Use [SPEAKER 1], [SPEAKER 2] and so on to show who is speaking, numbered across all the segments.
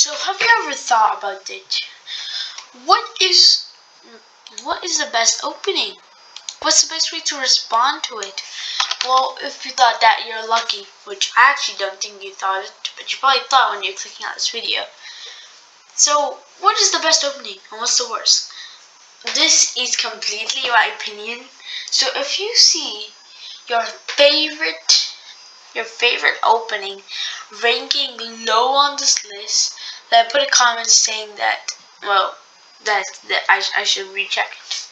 [SPEAKER 1] So have you ever thought about it? What is the best opening? What's the best way to respond to it? Well, if you thought that, you're lucky, which I actually don't think you thought it, but you probably thought when you're clicking on this video. So, what is the best opening and what's the worst? This is completely my opinion. So if you see your favorite opening ranking low on this list, then put a comment saying that, well, that I should recheck it.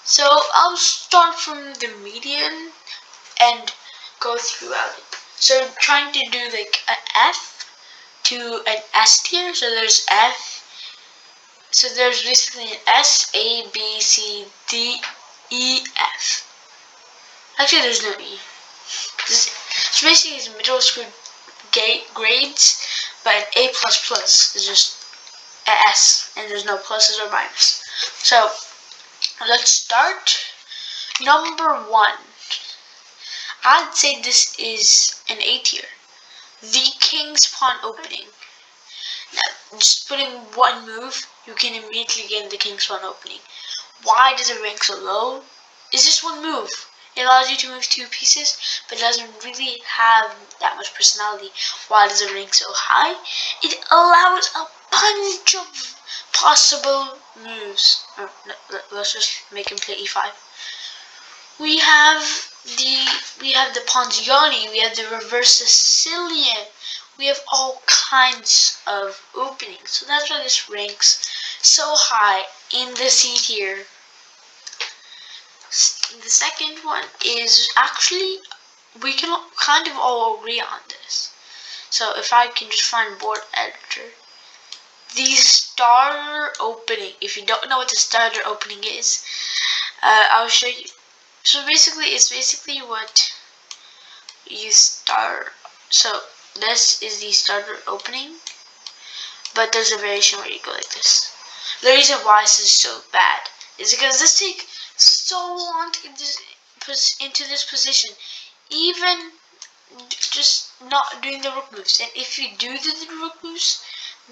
[SPEAKER 1] So I'll start from the median and go throughout it. So trying to do like an F to an S tier. So there's F. So there's basically an S, A, B, C, D, E, F. Actually, there's no E. So basically, it's middle school grades, but an A++ is just an S, and there's no pluses or minus. So let's start. Number 1. I'd say this is an A tier. The King's Pawn opening. Now, just putting one move, you can immediately get the King's Pawn opening. Why does it rank so low? It's just one move. It allows you to move 2 pieces, but it doesn't really have that much personality. Why does it rank so high? It allows a bunch of possible moves. Let's just make him play e5. We have the Ponziani, we have the reverse Sicilian, we have all kinds of openings. So that's why this ranks so high in the C tier. The second one is actually, we can kind of all agree on this. So if I can just find board editor, the starter opening. If you don't know what the starter opening is, I'll show you. So basically, it's basically what you start. So this is the starter opening, but there's a variation where you go like this. The reason why this is so bad is because this takes so long to get this into this position, even just not doing the rook moves. And if you do the rook moves,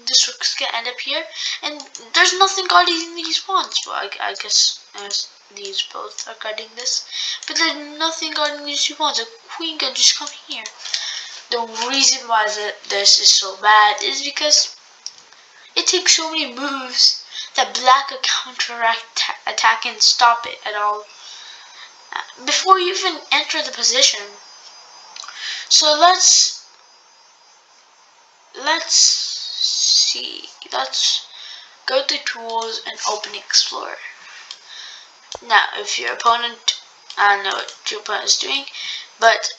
[SPEAKER 1] this rook's gonna end up here, and there's nothing guarding these pawns. Well, I guess these both are guarding this, but there's nothing guarding these 2 pawns. A queen can just come here. The reason why this is so bad is because it takes so many moves that black can counter-attack and stop it at all before you even enter the position. So let's see. Let's go to tools and open Explorer. Now, if your opponent, I don't know what your opponent is doing, but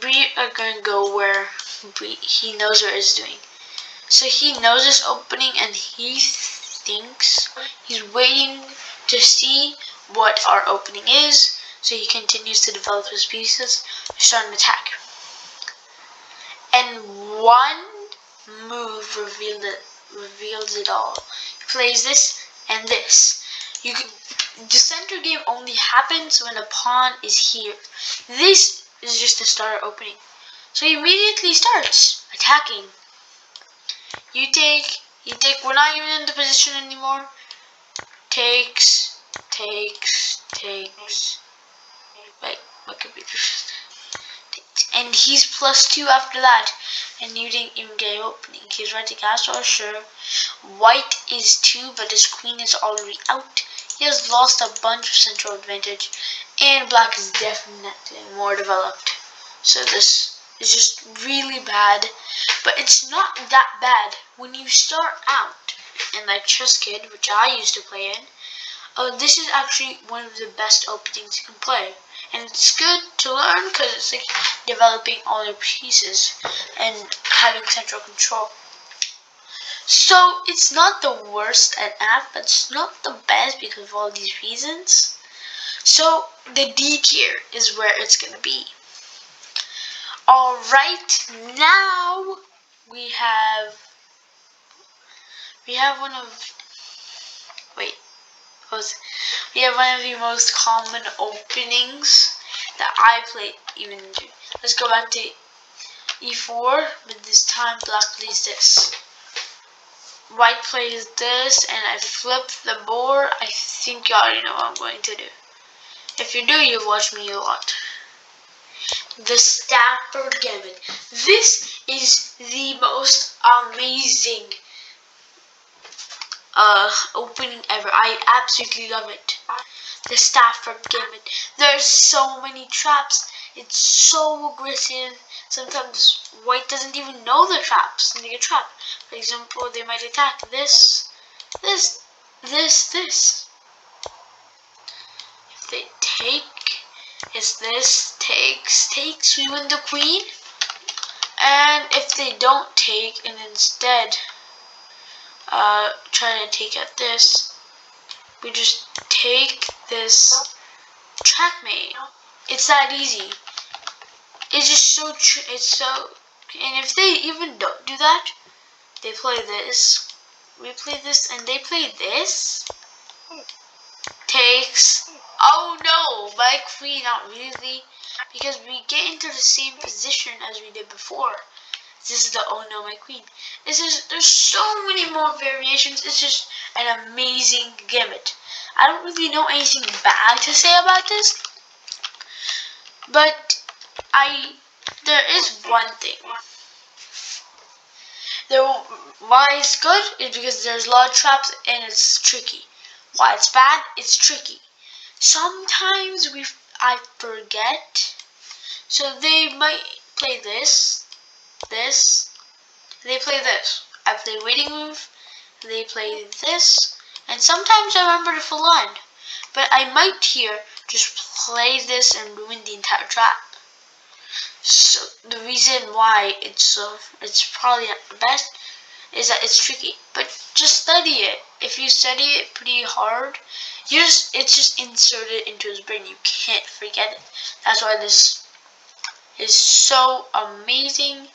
[SPEAKER 1] we are going to go where he knows what he's doing. So he knows this opening, and he thinks he's waiting to see what our opening is, so he continues to develop his pieces to start an attack. And one move reveals it all. He plays this and this. The center game only happens when a pawn is here. This is just the starter opening. So he immediately starts attacking. You take, we're not even in the position anymore. Takes. Wait, what could be this? And he's +2 after that. And you didn't even get an opening. He's right to castle, sure. White is 2, but his queen is already out. He has lost a bunch of central advantage. And black is definitely more developed. So this is just really bad. But it's not that bad when you start out in like Chess Kid, which I used to play in. This is actually one of the best openings you can play. And it's good to learn because it's like developing all your pieces and having central control. So it's not the worst at F, but it's not the best because of all these reasons. So the D tier is where it's gonna be. Alright, now we have one of we have one of the most common openings that I play even Let's go back to E4, but this time black plays this. white plays this and I flip the board, I think you already know what I'm going to do. If you do, you've watched me a lot. The Stafford Gambit. This is the most amazing opening ever. I absolutely love it. The Stafford Gambit. There's so many traps. It's so aggressive. Sometimes white doesn't even know the traps and they get trapped. For example, they might attack this. If they take, is this takes, we win the queen. And if they don't take and instead try to take at this, we just take this checkmate. It's that easy. It's just so and if they even don't do that, they play this, we play this, and they play this. Takes. Oh no, my queen, not really, because we get into the same position as we did before. This is the oh no, my queen. There's so many more variations. It's just an amazing gambit. I don't really know anything bad to say about this, but there is one thing. Why it's good is because there's a lot of traps and it's tricky. Why it's bad? It's tricky. Sometimes I forget, so they might play this. They play this. I play waiting move. They play this, and sometimes I remember the full line, but I might here just play this and ruin the entire trap. So the reason why it's probably not the best is that it's tricky, but just study it. If you study it pretty hard, it's just inserted into his brain. You can't forget it. That's why this is so amazing.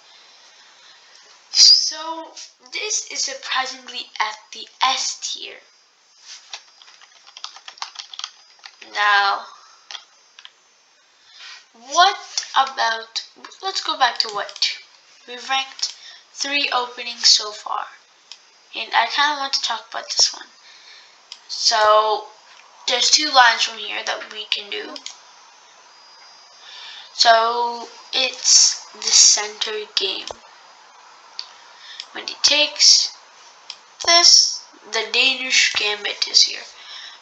[SPEAKER 1] So this is surprisingly at the S tier. Now, let's go back to white. We've ranked 3 openings so far, and I kind of want to talk about this one. So there's 2 lines from here that we can do. So it's the center game. When he takes this, the Danish Gambit is here,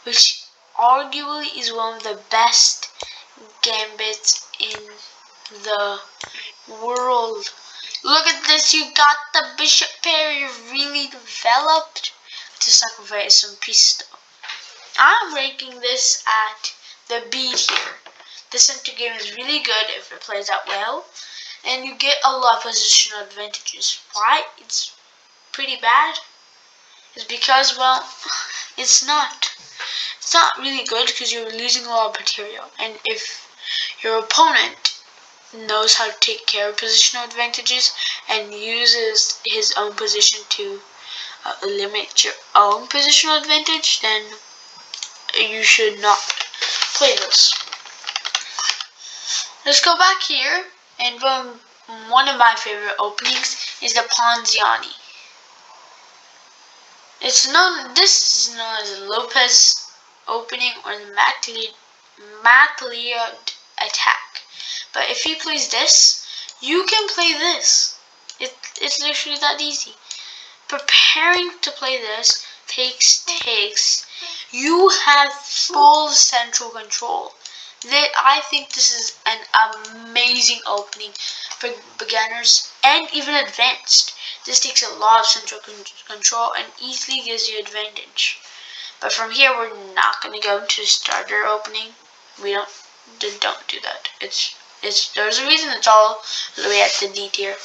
[SPEAKER 1] which arguably is one of the best gambits in the world. Look at this, you got the bishop pair, you've really developed to sacrifice some pieces. I'm ranking this at the B tier. The center game is really good if it plays out well, and you get a lot of positional advantages. Why it's pretty bad is because, well, it's not really good because you're losing a lot of material, and if your opponent knows how to take care of positional advantages and uses his own position to eliminate your own positional advantage, then you should not play this. Let's go back here, and one of my favorite openings is the Ponziani. This is known as the Lopez opening or the MacLeod attack. But if he plays this, you can play this. It's literally that easy. Preparing to play this takes. You have full central control. I think this is an amazing opening for beginners and even advanced. This takes a lot of central control and easily gives you advantage. But from here, we're not going to go to starter opening. We don't do that. There's a reason it's all the way at the D tier,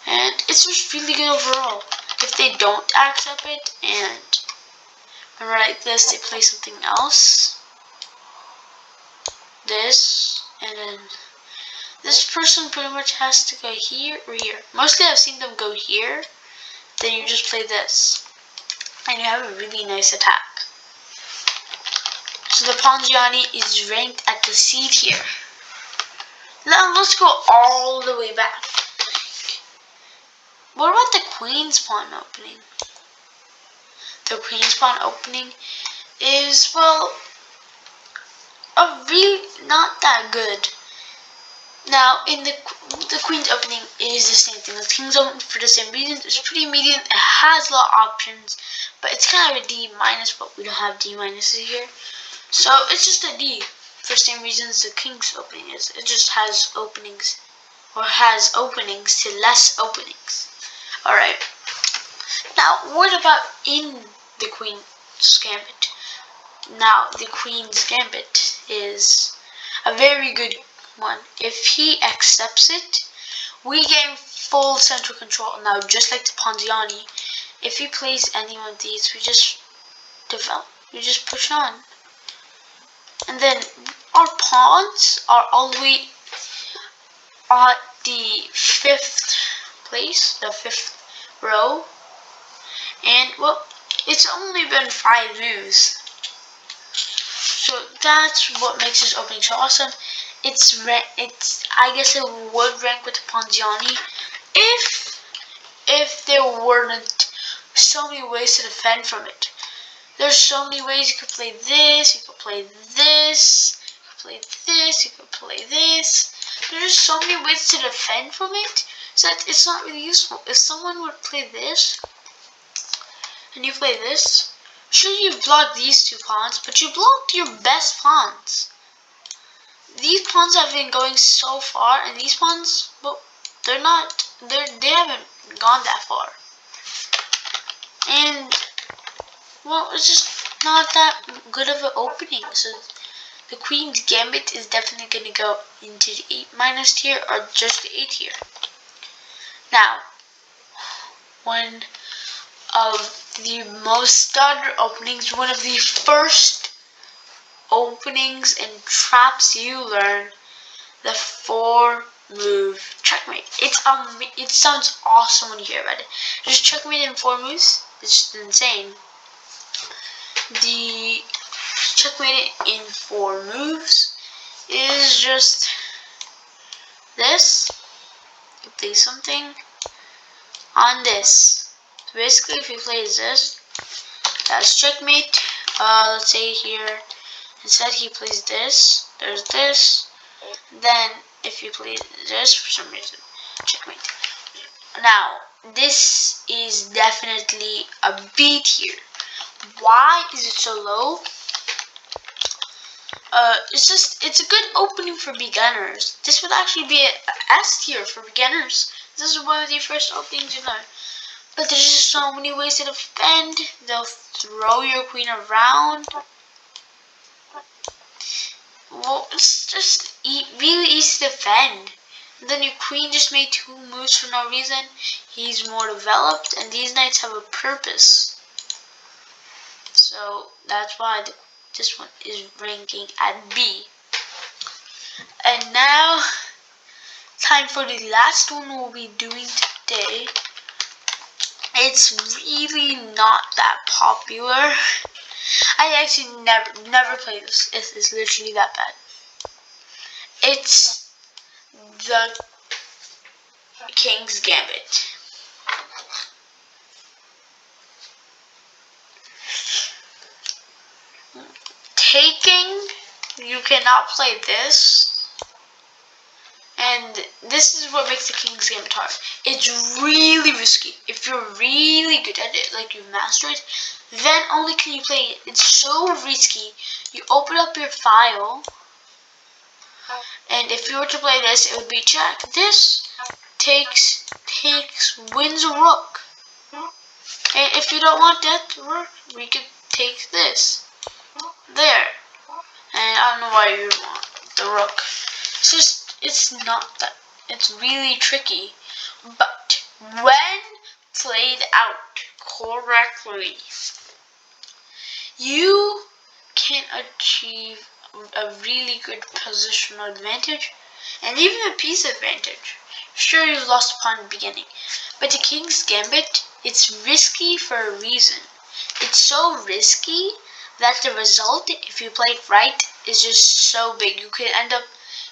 [SPEAKER 1] and it's just really good overall. If they don't accept it and like this, they play something else. This, and then this person pretty much has to go here or here. Mostly I've seen them go here. Then you just play this, and you have a really nice attack. So the Ponziani is ranked at the C tier. Now let's go all the way back. What about the Queen's Pawn opening? the queen's pawn opening is, well, a really not that good. Now, in the queen's opening is the same thing. The king's opening for the same reason. It's pretty medium. It has a lot of options, but it's kind of a D minus, but we don't have D minuses here. So it's just a D for the same reasons the king's opening is. It just has openings, or has openings to less openings. Alright. Now, what about in the queen's gambit? Now, the queen's gambit is a very good one. If he accepts it, we gain full central control. Now, just like the Ponziani, if he plays any one of these, we just develop. We just push on. And then our pawns are all the way at the 5th place, the 5th row. And, well, it's only been 5 moves. So that's what makes this opening so awesome. I guess it would rank with the Ponziani if there weren't so many ways to defend from it. There's so many ways. You could play this, you could play this, you could play this, you could play this. There's so many ways to defend from it, so that it's not really useful. If someone would play this, and you play this, sure, you blocked these 2 pawns, but you blocked your best pawns. These pawns have been going so far, and these pawns, well, they haven't gone that far. And, well, it's just not that good of an opening. So the queen's gambit is definitely going to go into the 8 minus tier, or just the 8 tier. Now, one of the most standard openings, one of the first openings and traps you learn, the 4-move checkmate. It sounds awesome when you hear about it. Just checkmate in 4 moves. It's just insane. The checkmate in 4 moves is just this. You play something on this. So basically, if he plays this, that's checkmate. Let's say here, instead he plays this. There's this. Then, if you play this for some reason, checkmate. Now, this is definitely a B tier. Why is it so low? It's a good opening for beginners. This would actually be a S tier for beginners. This is one of the first openings you learn. But there's just so many ways to defend. They'll throw your queen around. Well, it's just really easy to defend. And then your queen just made 2 moves for no reason. He's more developed, and these knights have a purpose. So that's why this one is ranking at B. And now, time for the last one we'll be doing today. It's really not that popular. I actually never played this. It's literally that bad. It's the King's Gambit. Taking, you cannot play this. And this is what makes the King's Gambit hard. It's really risky. If you're really good at it, like you've mastered it, then only can you play it. It's so risky. You open up your file, and if you were to play this, it would be check. This takes, wins a rook. And if you don't want that to work, we could take this. There. And I don't know why you want the rook. It's not that. It's really tricky. But when played out correctly, you can achieve a really good positional advantage and even a piece advantage. Sure, you've lost a pawn in the beginning, but the King's Gambit, it's risky for a reason. It's so risky that the result, if you play it right, is just so big. You could end up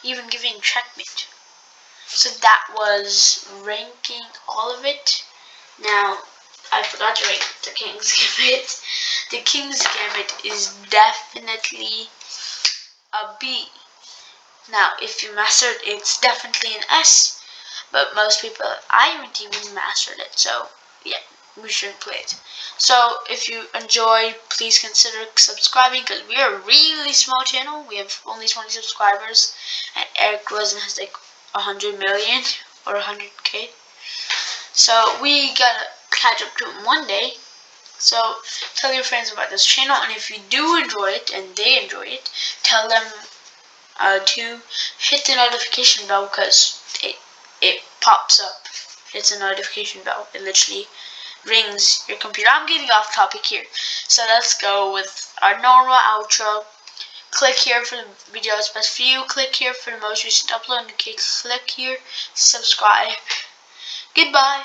[SPEAKER 1] even giving checkmate. So that was ranking all of it. Now, I forgot to rate the King's Gambit. The King's Gambit is definitely a B. Now, if you mastered it, it's definitely an S. But most people, I haven't even mastered it, so yeah, we shouldn't play it. So if you enjoy, please consider subscribing, because we are a really small channel. We have only 20 subscribers, and Eric Rosen has like 100 million or 100K. So we gotta catch up to him one day. So tell your friends about this channel, and if you do enjoy it and they enjoy it, tell them to hit the notification bell, because it pops up. It's a notification bell. It literally rings your computer. I'm getting off topic here, so let's go with our normal outro. Click here for the video that's best for you. Click here for the most recent upload. Okay, click here, subscribe. Goodbye.